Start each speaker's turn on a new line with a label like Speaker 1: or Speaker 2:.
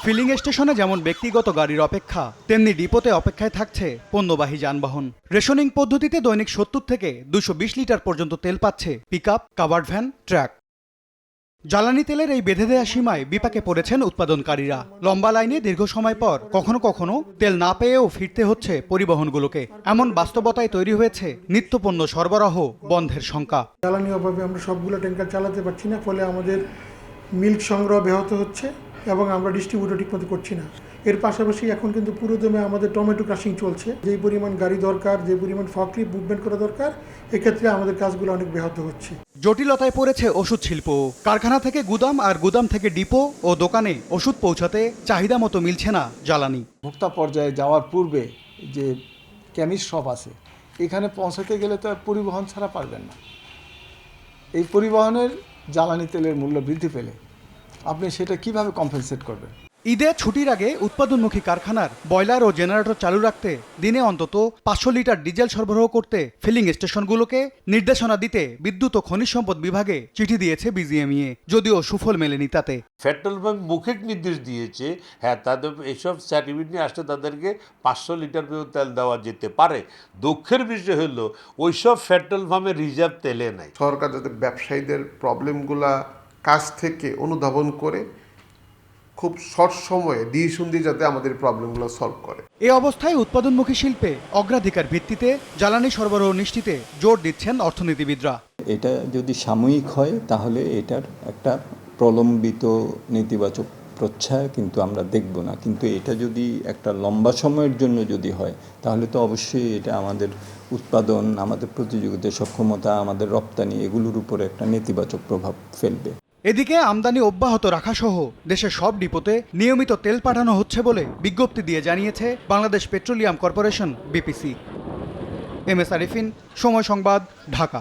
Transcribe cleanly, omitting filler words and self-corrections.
Speaker 1: Feeling স্টেশনে যেমন ব্যক্তিগত গাড়ির অপেক্ষা, তেমনি ডিপোতে অপেক্ষায় থাকছে পণ্যবাহী যানবাহন। রেশনিং পদ্ধতিতে দৈনিক ৭০ থেকে ২২০ লিটার পর্যন্ত তেল পাচ্ছে পিকআপ, কাভার্ড ভ্যান, ট্রাক। জ্বালানি তেলের এই বেঁধে দেয়া সীমায় বিপাকে পড়েছেন উৎপাদনকারীরা। লম্বা লাইনে দীর্ঘ সময় পর কখনো কখনো তেল না পেয়েও ফিরতে হচ্ছে পরিবহনগুলোকে। এমন বাস্তবতায় তৈরি হয়েছে নিত্যপণ্য সরবরাহ বন্ধের শঙ্কা।
Speaker 2: জ্বালানি অভাবে আমরা সবগুলো ট্যাঙ্কার চালাতে পারছি না, ফলে আমাদের মিল্ক সংগ্রহ ব্যাহত হচ্ছে এবং আমরা ডিস্ট্রিবিউটর ঠিকমতো করছি না। এর পাশাপাশি এখন কিন্তু পুরোদমে আমাদের টমেটো ক্রাশিং চলছে। যেই পরিমাণ গাড়ি দরকার, যে পরিমাণ ফকলিফট মুভমেন্ট করা দরকার, এক্ষেত্রে আমাদের কাজগুলো অনেক ব্যাহত হচ্ছে।
Speaker 1: জটিলতায় পড়েছে ওষুধ শিল্প। কারখানা থেকে গুদাম আর গুদাম থেকে ডিপো ও দোকানে ওষুধ পৌঁছাতে চাহিদা মতো মিলছে না জ্বালানি।
Speaker 3: ভোক্তা পর্যায়ে যাওয়ার পূর্বে যে কেমিস্ট শপ আছে, এখানে পৌঁছাতে গেলে তো পরিবহন ছাড়া পারবেন না। এই পরিবহনের জ্বালানি তেলের মূল্য বৃদ্ধি পেলে আপনি সেটা কিভাবে কম্পেনসেট করবেন?
Speaker 1: ঈদের ছুটির আগে উৎপাদনমুখী কারখানার বয়লার ও জেনারেটর চালু রাখতে দিনে অন্তত ৫০০ লিটার ডিজেল সরবরাহ করতে ফিলিং স্টেশনগুলোকে নির্দেশনা দিতে বিদ্যুৎ ও খনিজ সম্পদ বিভাগে চিঠি দিয়েছে বিজিএমইএ, যদিও সুফল মেলেনি তাতে।
Speaker 4: পেট্রোল পাম্প মৌখিক নির্দেশ দিয়েছে, হ্যাঁ তাদের এইসব সার্টিফিকেট নিয়ে আসলে তাদেরকে ৫০০ লিটার পর্যন্ত তেল দেওয়া যেতে পারে। দুঃখের বিষয় হলো ওইসব পেট্রোল পাম্পে রিজার্ভ তেলে নাই।
Speaker 5: সরকার যাতে ব্যবসায়ীদের প্রবলেমগুলা কাছ থেকে অনুধাবন করে খুব শর্ট সময়ে দিয়ে যাতে আমাদের প্রবলেমগুলো সলভ করে।
Speaker 1: এই অবস্থায় উৎপাদনমুখী শিল্পে অগ্রাধিকার ভিত্তিতে জ্বালানি সরবরাহ নিশ্চিতে জোর দিচ্ছেন অর্থনীতিবিদরা।
Speaker 6: এটা যদি সাময়িক হয় তাহলে এটার একটা প্রলম্বিত নেতিবাচক প্রচ্ছায়া কিন্তু আমরা দেখব না, কিন্তু এটা যদি একটা লম্বা সময়ের জন্য যদি হয় তাহলে তো অবশ্যই এটা আমাদের উৎপাদন, আমাদের প্রতিযোগিতার সক্ষমতা, আমাদের রপ্তানি এগুলোর উপরে একটা নেতিবাচক প্রভাব ফেলবে।
Speaker 1: এদিকে আমদানি অব্যাহত রাখা সহ দেশের সব ডিপোতে নিয়মিত তেল পাঠানো হচ্ছে বলে বিজ্ঞপ্তি দিয়ে জানিয়েছে Bangladesh petroleum corporation, BPC. M S Arifin, Somoy Sangbad, Dhaka.